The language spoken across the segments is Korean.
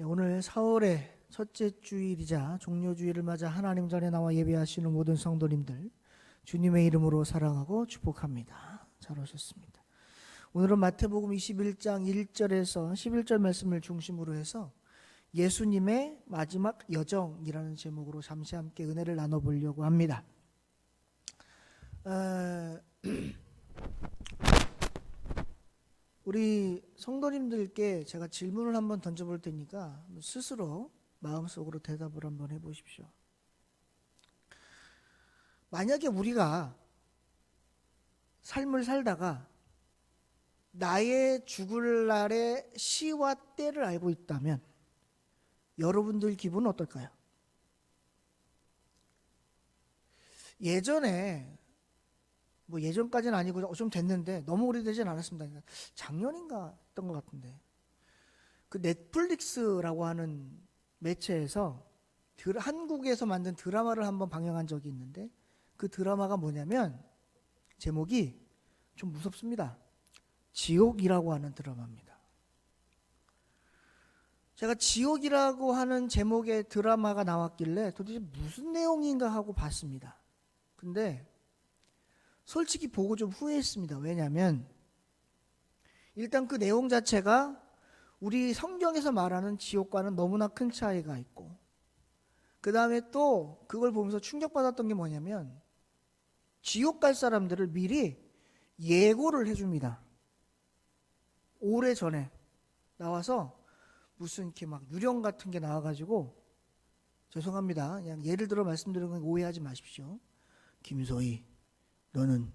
오늘 4월의 첫째 주일이자 종료주일을 맞아 하나님 전에 나와 예배하시는 모든 성도님들 주님의 이름으로 사랑하고 축복합니다. 잘 오셨습니다. 오늘은 마태복음 21장 1절에서 11절 말씀을 중심으로 해서 예수님의 마지막 여정이라는 제목으로 잠시 함께 은혜를 나눠보려고 합니다. 우리 성도님들께 제가 질문을 한번 던져볼 테니까 스스로 마음속으로 대답을 한번 해보십시오. 만약에 우리가 삶을 살다가 나의 죽을 날의 시와 때를 알고 있다면 여러분들 기분은 어떨까요? 예전에 예전까지는 아니고 좀 됐는데 너무 오래되진 않았습니다. 작년인가 했던 것 같은데 그 넷플릭스라고 하는 매체에서 한국에서 만든 드라마를 한번 방영한 적이 있는데 그 드라마가 뭐냐면 제목이 좀 무섭습니다. 지옥이라고 하는 드라마입니다. 제가 지옥이라고 하는 제목의 드라마가 나왔길래 도대체 무슨 내용인가 하고 봤습니다. 근데 솔직히 보고 좀 후회했습니다. 왜냐하면 일단 그 내용 자체가 우리 성경에서 말하는 지옥과는 너무나 큰 차이가 있고, 그 다음에 또 그걸 보면서 충격받았던 게 뭐냐면 지옥 갈 사람들을 미리 예고를 해줍니다. 오래전에 나와서 무슨 이렇게 막 유령 같은 게 나와가지고, 죄송합니다. 그냥 예를 들어 말씀드리는 건 오해하지 마십시오. 김소희, 너는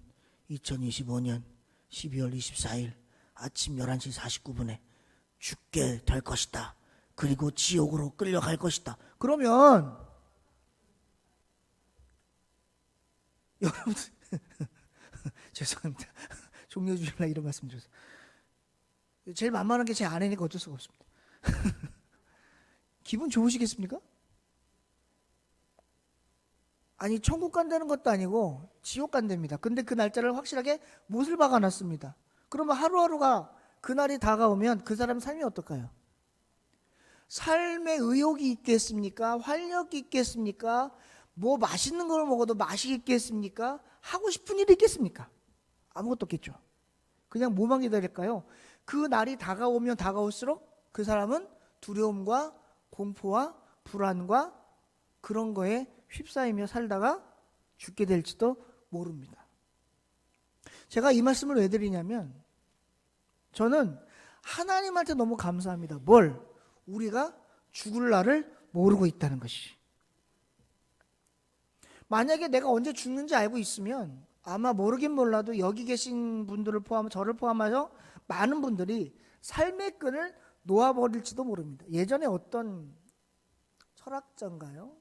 2025년 12월 24일 아침 11시 49분에 죽게 될 것이다. 그리고 지옥으로 끌려갈 것이다. 그러면 여러분 죄송합니다. 종료주일날 이런 말씀 드렸어요. 제일 만만한 게 제 아내니까 어쩔 수가 없습니다. 기분 좋으시겠습니까? 아니, 천국 간다는 것도 아니고 지옥 간답니다. 근데 그 날짜를 확실하게 못을 박아놨습니다. 그러면 하루하루가 그날이 다가오면 그 사람 삶이 어떨까요? 삶에 의욕이 있겠습니까? 활력이 있겠습니까? 뭐 맛있는 걸 먹어도 맛이 있겠습니까? 하고 싶은 일이 있겠습니까? 아무것도 없겠죠. 그냥 뭐만 기다릴까요? 그 날이 다가오면 다가올수록 그 사람은 두려움과 공포와 불안과 그런 거에 휩싸이며 살다가 죽게 될지도 모릅니다. 제가 이 말씀을 왜 드리냐면 저는 하나님한테 너무 감사합니다. 뭘? 우리가 죽을 날을 모르고 있다는 것이. 만약에 내가 언제 죽는지 알고 있으면 아마 모르긴 몰라도 여기 계신 분들을 포함, 저를 포함해서 많은 분들이 삶의 끈을 놓아버릴지도 모릅니다. 예전에 어떤 철학자인가요?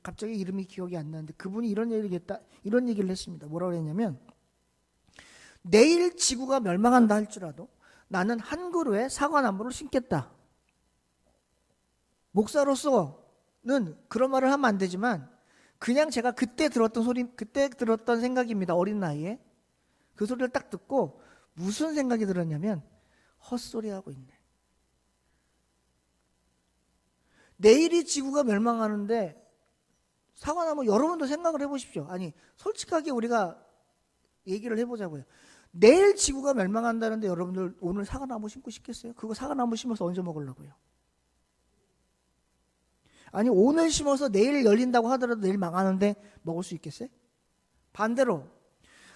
갑자기 이름이 기억이 안 나는데 그분이 이런 얘기를 했습니다. 뭐라고 했냐면 내일 지구가 멸망한다 할지라도 나는 한 그루의 사과나무를 심겠다. 목사로서는 그런 말을 하면 안 되지만 그냥 제가 그때 들었던 생각입니다. 어린 나이에. 그 소리를 딱 듣고 무슨 생각이 들었냐면 헛소리하고 있네. 내일이 지구가 멸망하는데 사과나무 여러분도 생각을 해보십시오. 아니 솔직하게 우리가 얘기를 해보자고요. 내일 지구가 멸망한다는데 여러분들 오늘 사과나무 심고 싶겠어요? 그거 사과나무 심어서 언제 먹으려고요? 아니 오늘 심어서 내일 열린다고 하더라도 내일 망하는데 먹을 수 있겠어요? 반대로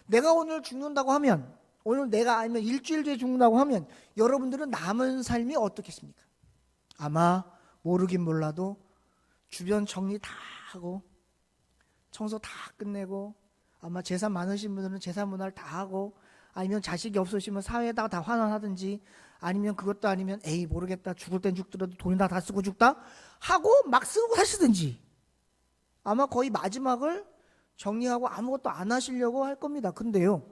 내가 오늘 죽는다고 하면, 오늘 내가 아니면 일주일 뒤에 죽는다고 하면 여러분들은 남은 삶이 어떻겠습니까? 아마 모르긴 몰라도 주변 정리 다 하고 청소 다 끝내고, 아마 재산 많으신 분들은 재산 분할 다 하고, 아니면 자식이 없으시면 사회에다가 다 환원하든지, 아니면 그것도 아니면 에이 모르겠다 죽을 땐 죽더라도 돈이나 다 쓰고 죽다 하고 막 쓰고 하시든지, 아마 거의 마지막을 정리하고 아무것도 안 하시려고 할 겁니다. 근데요,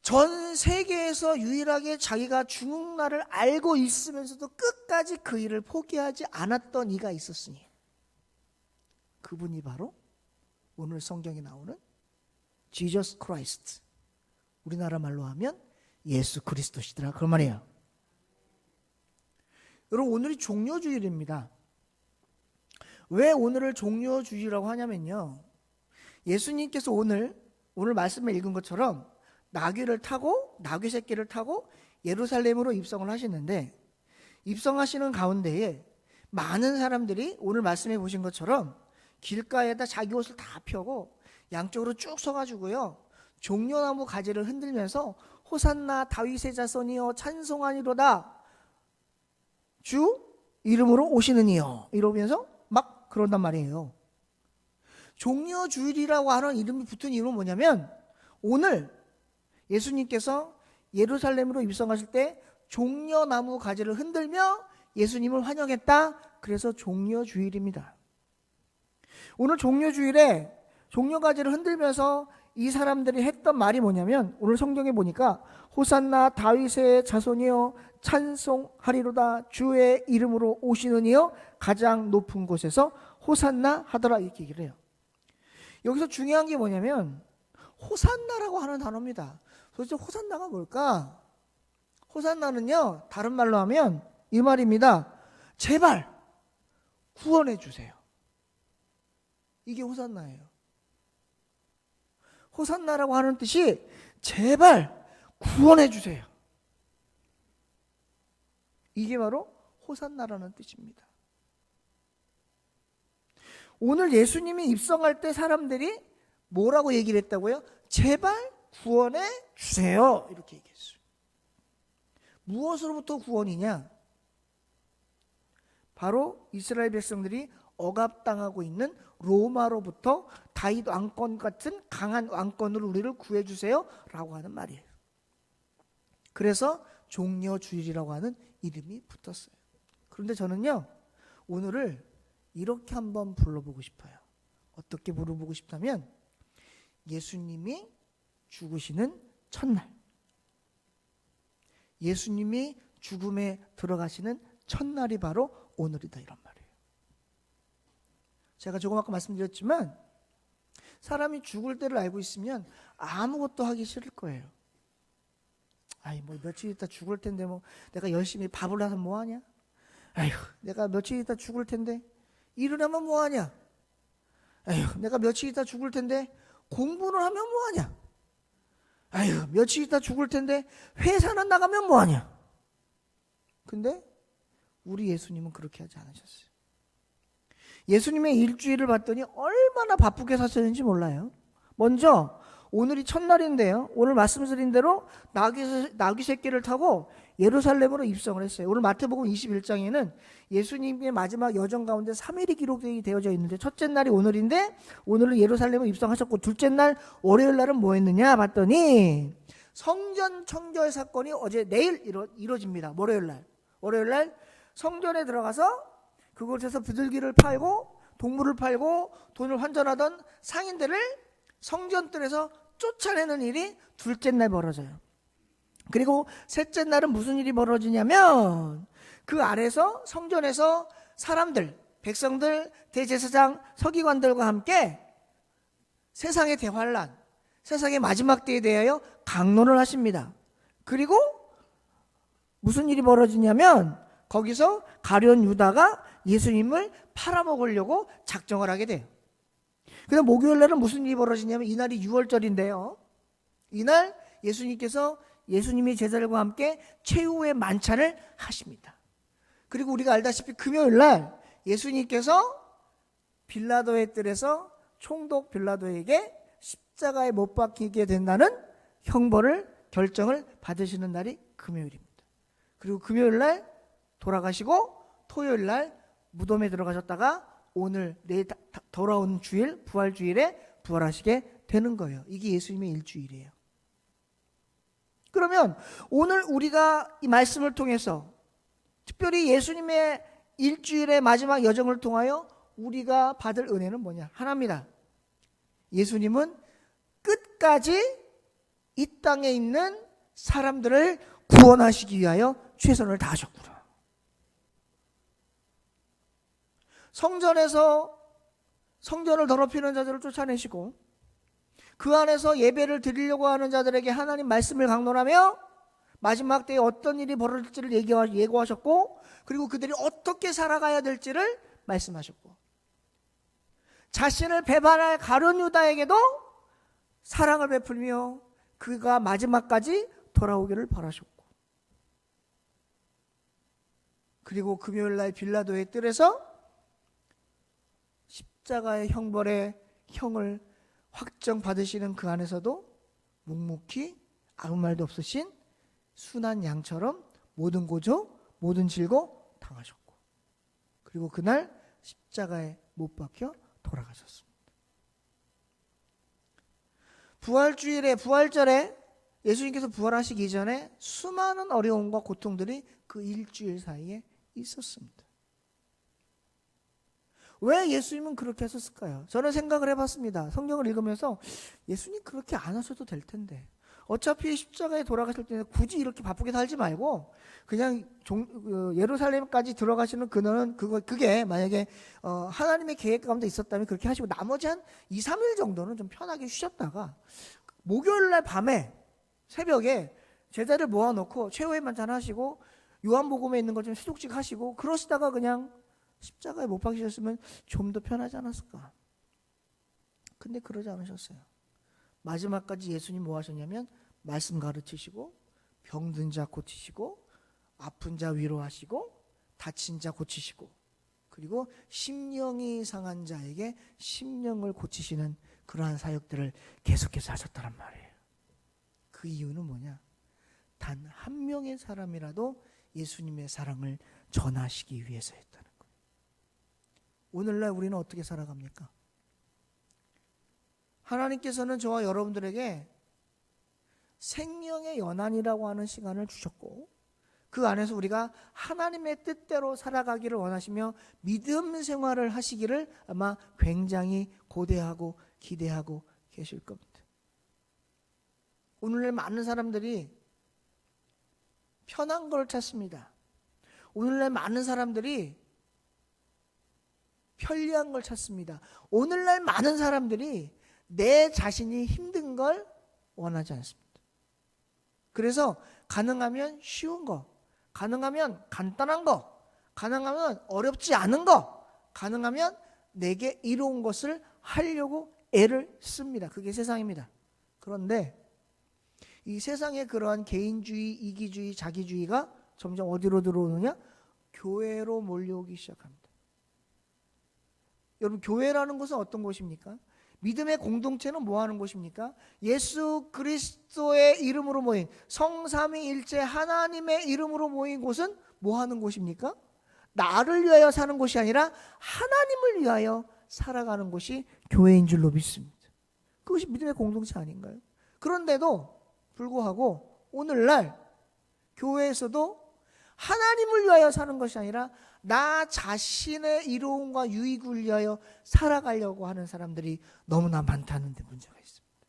전 세계에서 유일하게 자기가 죽는 날을 알고 있으면서도 끝까지 그 일을 포기하지 않았던 이가 있었으니 그분이 바로 오늘 성경에 나오는 Jesus Christ, 우리나라 말로 하면 예수 그리스도시더라 그 말이에요. 여러분, 오늘이 종려주일입니다. 왜 오늘을 종려주일이라고 하냐면요, 예수님께서 오늘 말씀을 읽은 것처럼 나귀 새끼를 타고 예루살렘으로 입성을 하시는데, 입성하시는 가운데에 많은 사람들이 오늘 말씀해 보신 것처럼 길가에다 자기 옷을 다 펴고 양쪽으로 쭉 서가지고요, 종려나무 가지를 흔들면서 호산나 다윗의 자손이여 찬송하니로다, 주 이름으로 오시는 이여, 이러면서 막 그런단 말이에요. 종려주일이라고 하는 이름이 붙은 이유는 뭐냐면, 오늘 예수님께서 예루살렘으로 입성하실 때 종려나무 가지를 흔들며 예수님을 환영했다. 그래서 종려주일입니다. 오늘 종려주일에 종려가지를 흔들면서 이 사람들이 했던 말이 뭐냐면, 오늘 성경에 보니까 호산나 다윗의 자손이여 찬송하리로다, 주의 이름으로 오시는 이여 가장 높은 곳에서 호산나 하더라, 이렇게 얘기를 해요. 여기서 중요한 게 뭐냐면 호산나라고 하는 단어입니다. 도대체 호산나가 뭘까? 호산나는요, 다른 말로 하면 이 말입니다. 제발 구원해 주세요. 이게 호산나예요. 호산나라고 하는 뜻이 제발 구원해 주세요. 이게 바로 호산나라는 뜻입니다. 오늘 예수님이 입성할 때 사람들이 뭐라고 얘기를 했다고요? 제발 구원해 주세요, 이렇게 얘기했어요. 무엇으로부터 구원이냐? 바로 이스라엘 백성들이 억압당하고 있는 로마로부터 다윗 왕권 같은 강한 왕권으로 우리를 구해주세요 라고 하는 말이에요. 그래서 종려주일이라고 하는 이름이 붙었어요. 그런데 저는요, 오늘을 이렇게 한번 불러보고 싶어요. 어떻게 불러보고 싶다면, 예수님이 죽으시는 첫날, 예수님이 죽음에 들어가시는 첫날이 바로 오늘이다, 이런 말이에요. 제가 조금 아까 말씀드렸지만, 사람이 죽을 때를 알고 있으면 아무것도 하기 싫을 거예요. 아이, 뭐 며칠 있다 죽을 텐데 뭐 내가 열심히 밥을 해서 뭐 하냐? 아휴, 내가 며칠 있다 죽을 텐데 일을 하면 뭐 하냐? 아휴, 내가 며칠 있다 죽을 텐데 공부를 하면 뭐 하냐? 아휴, 며칠 있다 죽을 텐데 회사는 나가면 뭐 하냐? 근데 우리 예수님은 그렇게 하지 않으셨어요. 예수님의 일주일을 봤더니 얼마나 바쁘게 사셨는지 몰라요. 먼저 오늘이 첫날인데요, 오늘 말씀드린 대로 나귀 새끼를 타고 예루살렘으로 입성을 했어요. 오늘 마태복음 21장에는 예수님의 마지막 여정 가운데 3일이 기록이 되어져 있는데, 첫째 날이 오늘인데 오늘은 예루살렘으로 입성하셨고, 둘째 날 월요일 날은 뭐 했느냐 봤더니 성전 청결 사건이 내일 이루어집니다. 월요일 날 성전에 들어가서 그곳에서 비둘기를 팔고 동물을 팔고 돈을 환전하던 상인들을 성전뜰에서 쫓아내는 일이 둘째 날 벌어져요. 그리고 셋째 날은 무슨 일이 벌어지냐면, 그 아래서 성전에서 사람들, 백성들, 대제사장, 서기관들과 함께 세상의 대환란, 세상의 마지막 때에 대하여 강론을 하십니다. 그리고 무슨 일이 벌어지냐면, 거기서 가룟 유다가 예수님을 팔아먹으려고 작정을 하게 돼요. 그다음 목요일 날은 무슨 일이 벌어지냐면, 이날이 6월절인데요, 이날 예수님께서 예수님이 제자들과 함께 최후의 만찬을 하십니다. 그리고 우리가 알다시피 금요일 날 예수님께서 빌라도의 뜰에서 총독 빌라도에게 십자가에 못 박히게 된다는 형벌을 결정을 받으시는 날이 금요일입니다. 그리고 금요일 날 돌아가시고 토요일 날 무덤에 들어가셨다가 오늘 내일 돌아온 주일, 부활주일에 부활하시게 되는 거예요. 이게 예수님의 일주일이에요. 그러면 오늘 우리가 이 말씀을 통해서, 특별히 예수님의 일주일의 마지막 여정을 통하여 우리가 받을 은혜는 뭐냐? 하나입니다. 예수님은 끝까지 이 땅에 있는 사람들을 구원하시기 위하여 최선을 다하셨구나. 성전에서 성전을 더럽히는 자들을 쫓아내시고, 그 안에서 예배를 드리려고 하는 자들에게 하나님 말씀을 강론하며 마지막 때에 어떤 일이 벌어질지를 예고하셨고, 그리고 그들이 어떻게 살아가야 될지를 말씀하셨고, 자신을 배반할 가룟 유다에게도 사랑을 베풀며 그가 마지막까지 돌아오기를 바라셨고, 그리고 금요일날 빌라도의 뜰에서 십자가의 형벌의 형을 확정받으시는 그 안에서도 묵묵히 아무 말도 없으신 순한 양처럼 모든 고조, 모든 질고 당하셨고, 그리고 그날 십자가에 못 박혀 돌아가셨습니다. 부활주일에, 부활절에 예수님께서 부활하시기 이전에 수많은 어려움과 고통들이 그 일주일 사이에 있었습니다. 왜 예수님은 그렇게 하셨을까요? 저는 생각을 해봤습니다. 성경을 읽으면서 예수님 그렇게 안 하셔도 될 텐데, 어차피 십자가에 돌아가실 때는 굳이 이렇게 바쁘게 살지 말고 그냥 예루살렘까지 들어가시는 그게 만약에 하나님의 계획 가운데 있었다면 그렇게 하시고, 나머지 한 2, 3일 정도는 좀 편하게 쉬셨다가 목요일날 밤에 새벽에 제자를 모아놓고 최후의 만찬 하시고 요한복음에 있는 것 좀 수족직 하시고 그러시다가 그냥 십자가에 못 박히셨으면 좀 더 편하지 않았을까? 근데 그러지 않으셨어요. 마지막까지 예수님 뭐 하셨냐면 말씀 가르치시고, 병든 자 고치시고, 아픈 자 위로하시고, 다친 자 고치시고, 그리고 심령이 상한 자에게 심령을 고치시는 그러한 사역들을 계속해서 하셨다는 말이에요. 그 이유는 뭐냐? 단 한 명의 사람이라도 예수님의 사랑을 전하시기 위해서였다는 거예요. 오늘날 우리는 어떻게 살아갑니까? 하나님께서는 저와 여러분들에게 생명의 연한이라고 하는 시간을 주셨고, 그 안에서 우리가 하나님의 뜻대로 살아가기를 원하시며 믿음 생활을 하시기를 아마 굉장히 고대하고 기대하고 계실 겁니다. 오늘날 많은 사람들이 편한 걸 찾습니다. 오늘날 많은 사람들이 편리한 걸 찾습니다. 오늘날 많은 사람들이 내 자신이 힘든 걸 원하지 않습니다. 그래서 가능하면 쉬운 거, 가능하면 간단한 거, 가능하면 어렵지 않은 거, 가능하면 내게 이로운 것을 하려고 애를 씁니다. 그게 세상입니다. 그런데 이 세상의 그러한 개인주의, 이기주의, 자기주의가 점점 어디로 들어오느냐? 교회로 몰려오기 시작합니다. 여러분, 교회라는 것은 어떤 곳입니까? 믿음의 공동체는 뭐 하는 곳입니까? 예수 그리스도의 이름으로 모인, 성삼위일체 하나님의 이름으로 모인 곳은 뭐 하는 곳입니까? 나를 위하여 사는 곳이 아니라 하나님을 위하여 살아가는 곳이 교회인 줄로 믿습니다. 그것이 믿음의 공동체 아닌가요? 그런데도 불구하고 오늘날 교회에서도 하나님을 위하여 사는 것이 아니라 나 자신의 이로움과 유익을 위하여 살아가려고 하는 사람들이 너무나 많다는 데 문제가 있습니다.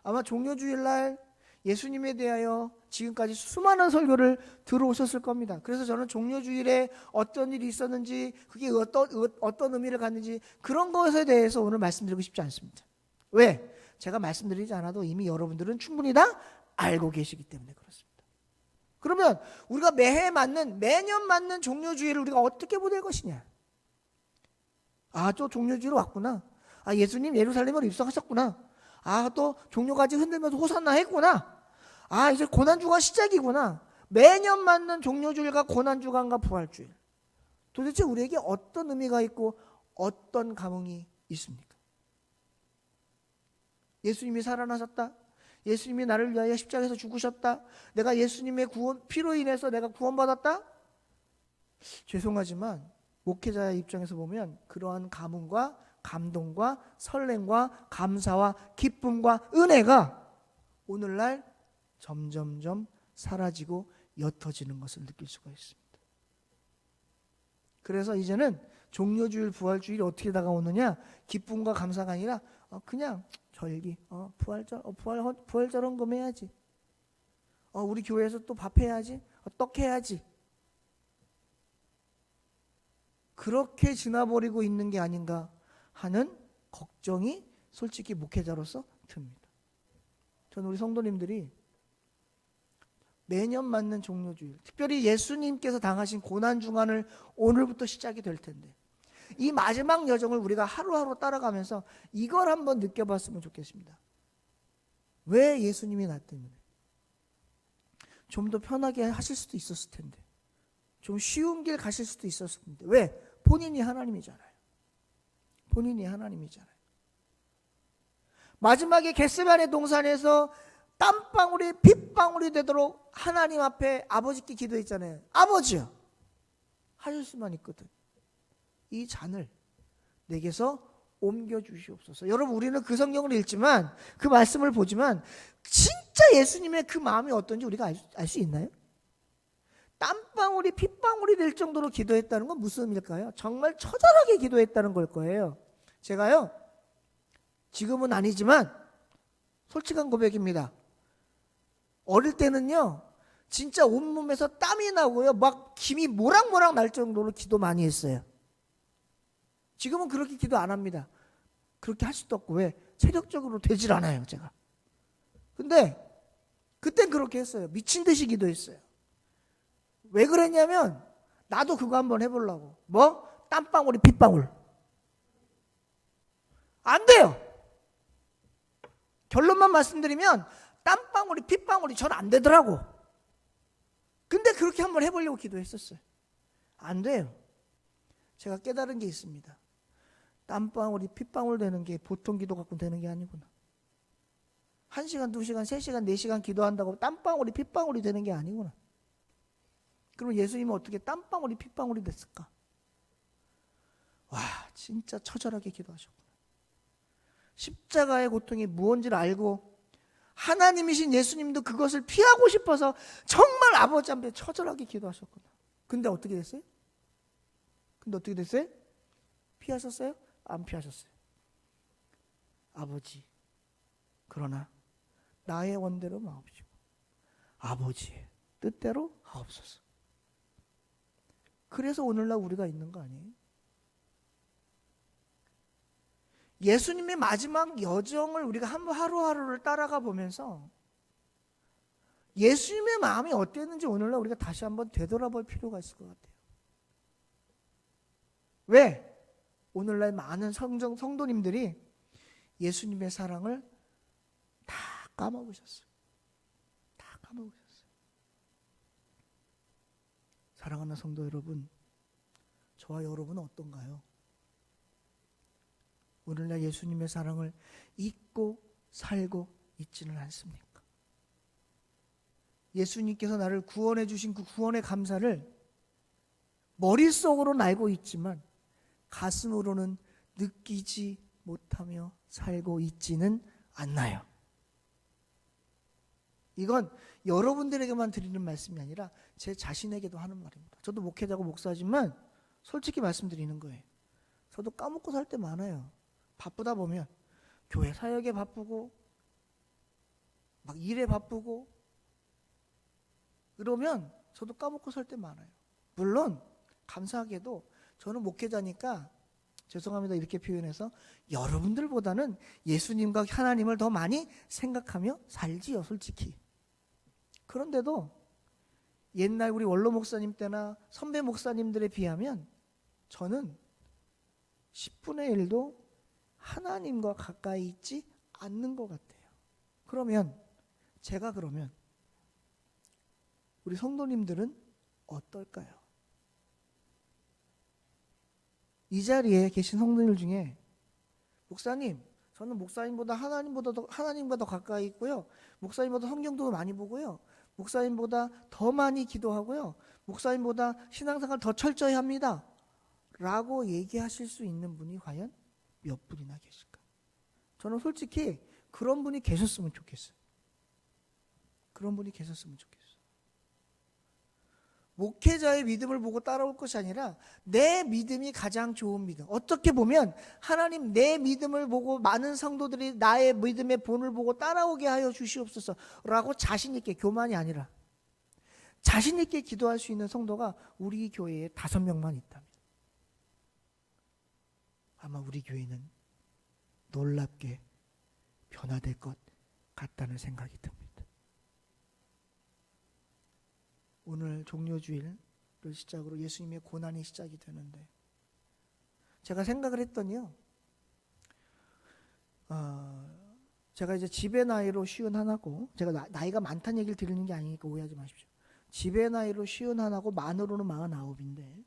아마 종료주일날 예수님에 대하여 지금까지 수많은 설교를 들어오셨을 겁니다. 그래서 저는 종료주일에 어떤 일이 있었는지, 그게 어떤 의미를 갖는지 그런 것에 대해서 오늘 말씀드리고 싶지 않습니다. 왜? 제가 말씀드리지 않아도 이미 여러분들은 충분히 다 알고 계시기 때문에 그렇습니다. 그러면 우리가 매년 맞는 종료주일을 우리가 어떻게 보낼 것이냐? 또 종료주일로 왔구나. 예수님 예루살렘으로 입성하셨구나. 또 종료가지 흔들면서 호산나 했구나. 이제 고난주간 시작이구나. 매년 맞는 종료주일과 고난주간과 부활주일. 도대체 우리에게 어떤 의미가 있고 어떤 감흥이 있습니까? 예수님이 살아나셨다. 예수님이 나를 위하여 십자가에서 죽으셨다. 내가 예수님의 피로 인해서 내가 구원받았다. 죄송하지만 목회자의 입장에서 보면 그러한 감흥과 감동과 설렘과 감사와 기쁨과 은혜가 오늘날 점점점 사라지고 옅어지는 것을 느낄 수가 있습니다. 그래서 이제는 종료주일, 부활주일이 어떻게 다가오느냐? 기쁨과 감사가 아니라 그냥 절기, 부활절 헌금해야지. 우리 교회에서 또 밥 해야지. 떡 해야지. 그렇게 지나버리고 있는 게 아닌가 하는 걱정이 솔직히 목회자로서 듭니다. 저는 우리 성도님들이 매년 맞는 종료주일, 특별히 예수님께서 당하신 고난중환을 오늘부터 시작이 될 텐데 이 마지막 여정을 우리가 하루하루 따라가면서 이걸 한번 느껴봤으면 좋겠습니다. 왜 예수님이 나 때문에? 좀 더 편하게 하실 수도 있었을 텐데, 좀 쉬운 길 가실 수도 있었을 텐데, 왜? 본인이 하나님이잖아요. 본인이 하나님이잖아요. 마지막에 겟세마네 동산에서 땀방울이 핏방울이 되도록 하나님 앞에 아버지께 기도했잖아요. 아버지요, 하실 수만 있거든. 이 잔을 내게서 옮겨주시옵소서. 여러분, 우리는 그 성경을 읽지만, 그 말씀을 보지만 진짜 예수님의 그 마음이 어떤지 우리가 알 수 있나요? 땀방울이 핏방울이 될 정도로 기도했다는 건 무슨 의미일까요? 정말 처절하게 기도했다는 걸 거예요. 제가요, 지금은 아니지만 솔직한 고백입니다. 어릴 때는요, 진짜 온몸에서 땀이 나고요, 막 김이 모락모락 날 정도로 기도 많이 했어요. 지금은 그렇게 기도 안 합니다. 그렇게 할 수도 없고. 왜? 체력적으로 되질 않아요, 제가. 근데 그땐 그렇게 했어요. 미친 듯이 기도했어요. 왜 그랬냐면 나도 그거 한번 해보려고. 뭐? 땀방울이 핏방울. 안 돼요. 결론만 말씀드리면 땀방울이 핏방울이 전 안 되더라고. 근데 그렇게 한번 해보려고 기도했었어요. 안 돼요. 제가 깨달은 게 있습니다. 땀방울이 핏방울 되는 게 보통 기도 갖고 되는 게 아니구나. 1시간, 2시간, 3시간, 4시간 기도한다고 땀방울이 핏방울이 되는 게 아니구나. 그럼 예수님은 어떻게 땀방울이 핏방울이 됐을까? 와, 진짜 처절하게 기도하셨구나. 십자가의 고통이 무언지를 알고 하나님이신 예수님도 그것을 피하고 싶어서 정말 아버지 앞에 처절하게 기도하셨구나. 근데 어떻게 됐어요? 피하셨어요? 안 피하셨어요. 아버지, 그러나 나의 원대로 마옵시고 아버지의 뜻대로 하옵소서. 그래서 오늘날 우리가 있는 거 아니에요? 예수님의 마지막 여정을 우리가 하루하루를 따라가 보면서 예수님의 마음이 어땠는지 오늘날 우리가 다시 한번 되돌아볼 필요가 있을 것 같아요. 왜? 오늘날 많은 성도님들이 예수님의 사랑을 다 까먹으셨어요. 다 까먹으셨어요. 사랑하는 성도 여러분, 저와 여러분은 어떤가요? 오늘날 예수님의 사랑을 잊고 살고 있지는 않습니까? 예수님께서 나를 구원해 주신 그 구원의 감사를 머릿속으로는 알고 있지만 가슴으로는 느끼지 못하며 살고 있지는 않나요? 이건 여러분들에게만 드리는 말씀이 아니라 제 자신에게도 하는 말입니다. 저도 목회자고 목사지만 솔직히 말씀드리는 거예요. 저도 까먹고 살 때 많아요. 바쁘다 보면 교회 사역에 바쁘고 막 일에 바쁘고 그러면 저도 까먹고 살 때 많아요. 물론 감사하게도 저는 목회자니까 죄송합니다 이렇게 표현해서 여러분들보다는 예수님과 하나님을 더 많이 생각하며 살지요, 솔직히. 그런데도 옛날 우리 원로 목사님 때나 선배 목사님들에 비하면 저는 10분의 1도 하나님과 가까이 있지 않는 것 같아요. 그러면 우리 성도님들은 어떨까요? 이 자리에 계신 성도님들 중에 목사님, 저는 목사님보다 하나님과 더 가까이 있고요. 목사님보다 성경도 많이 보고요. 목사님보다 더 많이 기도하고요. 목사님보다 신앙생활 더 철저히 합니다. 라고 얘기하실 수 있는 분이 과연 몇 분이나 계실까? 저는 솔직히 그런 분이 계셨으면 좋겠어요. 그런 분이 계셨으면 좋겠어요. 목회자의 믿음을 보고 따라올 것이 아니라 내 믿음이 가장 좋은 믿음. 어떻게 보면 하나님 내 믿음을 보고 많은 성도들이 나의 믿음의 본을 보고 따라오게 하여 주시옵소서 라고 자신 있게, 교만이 아니라 자신 있게 기도할 수 있는 성도가 우리 교회에 5명만 있다면 아마 우리 교회는 놀랍게 변화될 것 같다는 생각이 듭니다. 오늘 종료주일을 시작으로 예수님의 고난이 시작이 되는데, 제가 생각을 했더니요, 제가 이제 집의 나이로 51하고, 제가 나이가 많다는 얘기를 드리는 게 아니니까 오해하지 마십시오. 집의 나이로 51하고 만으로는 49인데,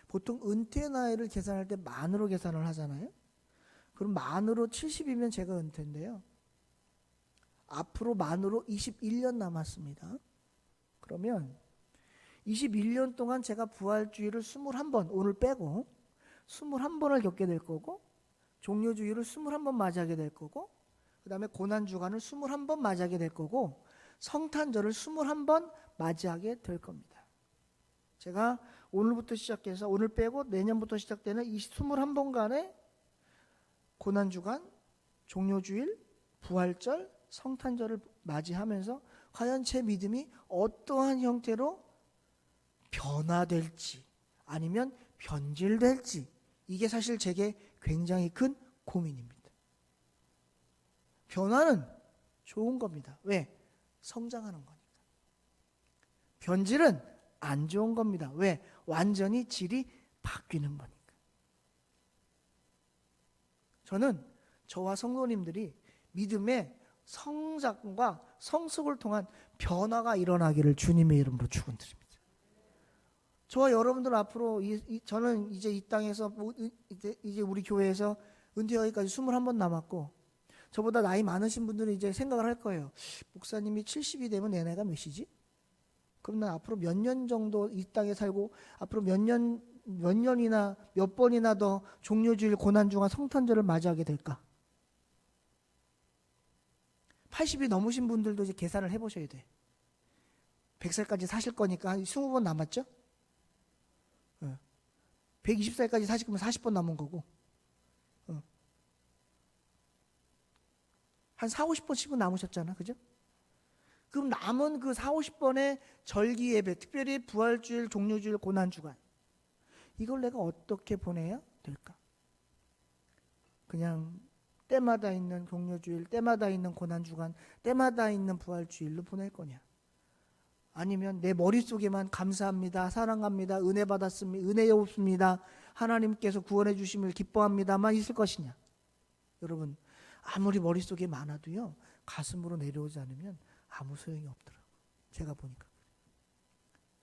보통 은퇴 나이를 계산할 때 만으로 계산을 하잖아요. 그럼 만으로 70이면 제가 은퇴인데요, 앞으로 만으로 21년 남았습니다. 그러면 21년 동안 제가 부활주의를 21번, 오늘 빼고 21번을 겪게 될 거고, 종료주의를 21번 맞이하게 될 거고, 그 다음에 고난주간을 21번 맞이하게 될 거고, 성탄절을 21번 맞이하게 될 겁니다. 제가 오늘부터 시작해서, 오늘 빼고 내년부터 시작되는 이 21번간의 고난주간, 종료주일, 부활절, 성탄절을 맞이하면서 과연 제 믿음이 어떠한 형태로 변화될지 아니면 변질될지, 이게 사실 제게 굉장히 큰 고민입니다. 변화는 좋은 겁니다. 왜? 성장하는 거니까. 변질은 안 좋은 겁니다. 왜? 완전히 질이 바뀌는 거니까. 저는 저와 성도님들이 믿음의 성장과 성숙을 통한 변화가 일어나기를 주님의 이름으로 축원드립니다. 저와 여러분들 앞으로 저는 이제 이 땅에서 이제 우리 교회에서 은퇴하기까지 21번 남았고, 저보다 나이 많으신 분들은 이제 생각을 할 거예요. 목사님이 70이 되면 내 나이가 몇이지? 그럼 난 앞으로 몇 년 정도 이 땅에 살고, 앞으로 몇 년이나 몇 번이나 더 종료주일 고난주간 성탄절을 맞이하게 될까? 80이 넘으신 분들도 이제 계산을 해보셔야 돼. 100살까지 사실 거니까 한 20번 남았죠? 120살까지 사실 거면 40번 남은 거고, 한 4, 50번씩은 남으셨잖아. 그죠? 그럼 남은 그 4, 50번의 절기 예배, 특별히 부활주일, 종료주일, 고난주간, 이걸 내가 어떻게 보내야 될까? 그냥 때마다 있는 종료주일, 때마다 있는 고난주간, 때마다 있는 부활주일로 보낼 거냐? 아니면 내 머릿속에만 감사합니다, 사랑합니다, 은혜 받았습니다, 은혜 없습니다, 하나님께서 구원해 주심을 기뻐합니다만 있을 것이냐? 여러분, 아무리 머릿속에 많아도요, 가슴으로 내려오지 않으면 아무 소용이 없더라고요. 제가 보니까.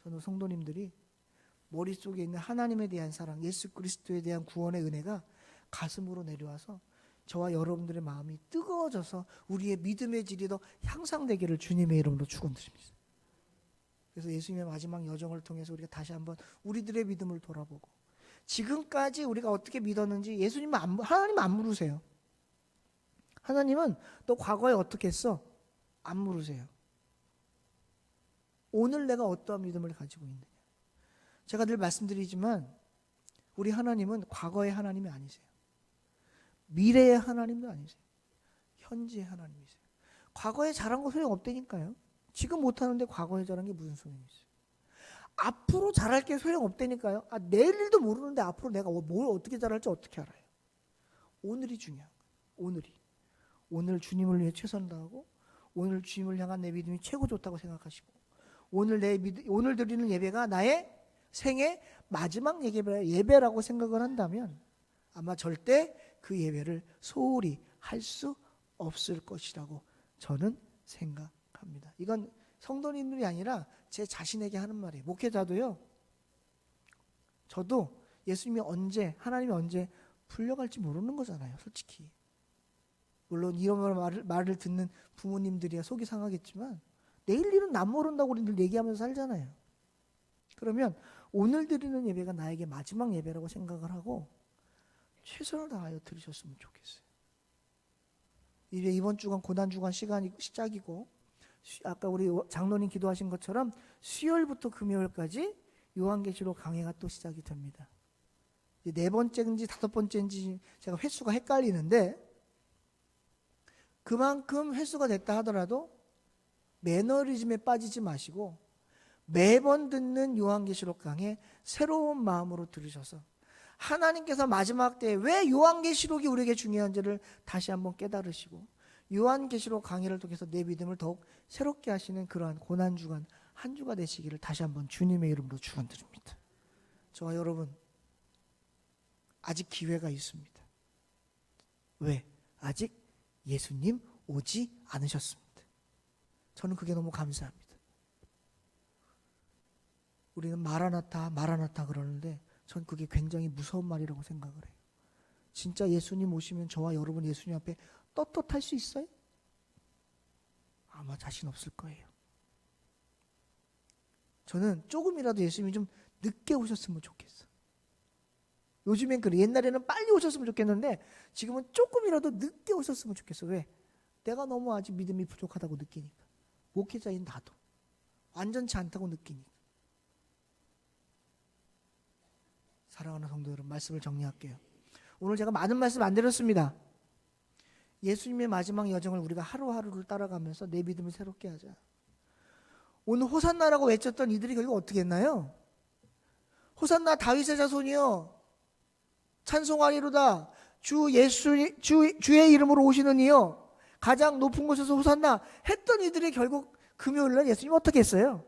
저는 성도님들이 머릿속에 있는 하나님에 대한 사랑, 예수 그리스도에 대한 구원의 은혜가 가슴으로 내려와서 저와 여러분들의 마음이 뜨거워져서 우리의 믿음의 질이 더 향상되기를 주님의 이름으로 축원드립니다. 그래서 예수님의 마지막 여정을 통해서 우리가 다시 한번 우리들의 믿음을 돌아보고, 지금까지 우리가 어떻게 믿었는지 하나님 안 물으세요. 하나님은 너 과거에 어떻게 했어? 안 물으세요. 오늘 내가 어떠한 믿음을 가지고 있느냐. 제가 늘 말씀드리지만 우리 하나님은 과거의 하나님이 아니세요. 미래의 하나님도 아니세요. 현재의 하나님이세요. 과거에 잘한 거 소용없다니까요. 지금 못하는데 과거에 잘한 게 무슨 소용이 있어요. 앞으로 잘할 게 소용없다니까요. 내일 일도 모르는데 앞으로 내가 뭘 어떻게 잘할지 어떻게 알아요. 오늘이 중요한 거예요. 오늘 주님을 위해 최선을 다하고, 오늘 주님을 향한 내 믿음이 최고 좋다고 생각하시고, 오늘 드리는 예배가 나의 생애 마지막 예배라고 생각을 한다면 아마 절대 그 예배를 소홀히 할 수 없을 것이라고 저는 생각합니다. 이건 성도님들이 아니라 제 자신에게 하는 말이에요. 목회자도요, 저도 하나님이 언제 풀려갈지 모르는 거잖아요, 솔직히. 물론 이런 말을 듣는 부모님들이야 속이 상하겠지만, 내일 일은 남 모른다고 우리들 얘기하면서 살잖아요. 그러면 오늘 드리는 예배가 나에게 마지막 예배라고 생각을 하고 최선을 다하여 들으셨으면 좋겠어요. 이제 이번 주간 고난주간 시작이고, 아까 우리 장로님 기도하신 것처럼 수요일부터 금요일까지 요한계시록 강해가 또 시작이 됩니다. 이제 4번째인지 5번째인지 제가 횟수가 헷갈리는데, 그만큼 횟수가 됐다 하더라도 매너리즘에 빠지지 마시고 매번 듣는 요한계시록 강해 새로운 마음으로 들으셔서 하나님께서 마지막 때에 왜 요한계시록이 우리에게 중요한지를 다시 한번 깨달으시고, 요한계시록 강해를 통해서 내 믿음을 더욱 새롭게 하시는 그러한 고난주간 한 주가 되시기를 다시 한번 주님의 이름으로 축원드립니다. 저와 여러분 아직 기회가 있습니다. 왜? 아직 예수님 오지 않으셨습니다. 저는 그게 너무 감사합니다. 우리는 마라나타 마라나타 그러는데 전 그게 굉장히 무서운 말이라고 생각을 해요. 진짜 예수님 오시면 저와 여러분 예수님 앞에 떳떳할 수 있어요? 아마 자신 없을 거예요. 저는 조금이라도 예수님이 좀 늦게 오셨으면 좋겠어. 요즘엔 그래. 옛날에는 빨리 오셨으면 좋겠는데 지금은 조금이라도 늦게 오셨으면 좋겠어. 왜? 내가 너무 아직 믿음이 부족하다고 느끼니까. 목회자인 나도 완전치 않다고 느끼니까. 사랑하는 성도 여러분, 말씀을 정리할게요. 오늘 제가 많은 말씀 안 드렸습니다. 예수님의 마지막 여정을 우리가 하루하루를 따라가면서 내 믿음을 새롭게 하자. 오늘 호산나라고 외쳤던 이들이 결국 어떻게 했나요? 호산나 다윗의 자손이여 찬송하리로다. 주의 이름으로 오시는 이여 가장 높은 곳에서 호산나 했던 이들이 결국 금요일날 예수님 어떻게 했어요?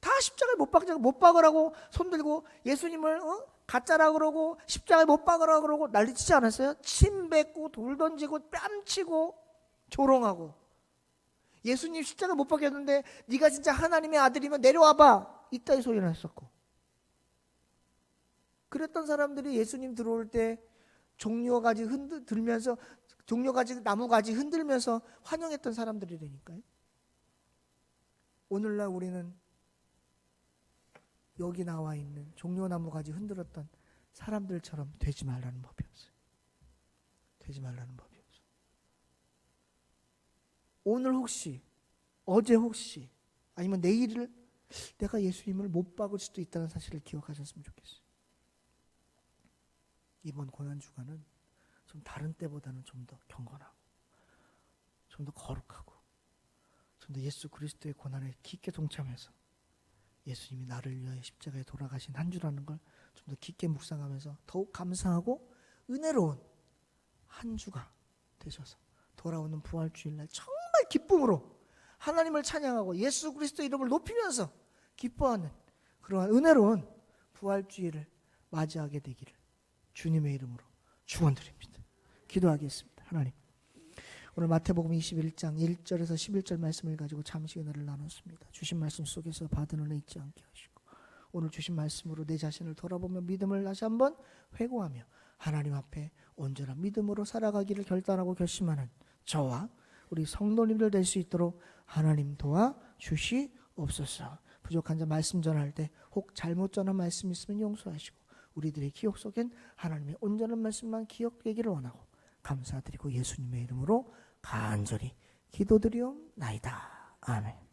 다 십자가에 못 박으라고 손들고 예수님을 가짜라 그러고 십자가에 못 박으라 그러고 난리치지 않았어요? 침 뱉고 돌 던지고 뺨치고 조롱하고 예수님 십자가에 못 박혔는데 네가 진짜 하나님의 아들이면 내려와봐 이따위 소리를 했었고 그랬던 사람들이 예수님 들어올 때 종려가지 흔들면서 종려가지 나무가지 흔들면서 환영했던 사람들이라니까요. 오늘날 우리는 여기 나와 있는 종려나무가지 흔들었던 사람들처럼 되지 말라는 법이었어요. 되지 말라는 법이었어요. 오늘 혹시 어제 혹시 아니면 내일을 내가 예수님을 못 박을 수도 있다는 사실을 기억하셨으면 좋겠어요. 이번 고난주간은 좀 다른 때보다는 좀 더 경건하고 좀 더 거룩하고 좀 더 예수 그리스도의 고난에 깊게 동참해서 예수님이 나를 위하여 십자가에 돌아가신 한 주라는 걸 좀 더 깊게 묵상하면서 더욱 감사하고 은혜로운 한 주가 되셔서 돌아오는 부활주일날 정말 기쁨으로 하나님을 찬양하고 예수 그리스도 이름을 높이면서 기뻐하는 그러한 은혜로운 부활주일을 맞이하게 되기를 주님의 이름으로 축원드립니다. 기도하겠습니다. 하나님, 오늘 마태복음 21장 1절에서 11절 말씀을 가지고 잠시 은혜를 나눴습니다. 주신 말씀 속에서 받은 은혜 잊지 않게 하시고 오늘 주신 말씀으로 내 자신을 돌아보며 믿음을 다시 한번 회고하며 하나님 앞에 온전한 믿음으로 살아가기를 결단하고 결심하는 저와 우리 성도님들 될 수 있도록 하나님 도와주시옵소서. 부족한 자 말씀 전할 때 혹 잘못 전한 말씀 있으면 용서하시고 우리들의 기억 속엔 하나님의 온전한 말씀만 기억되기를 원하고 감사드리고 예수님의 이름으로 간절히 기도드리옵나이다. 아멘.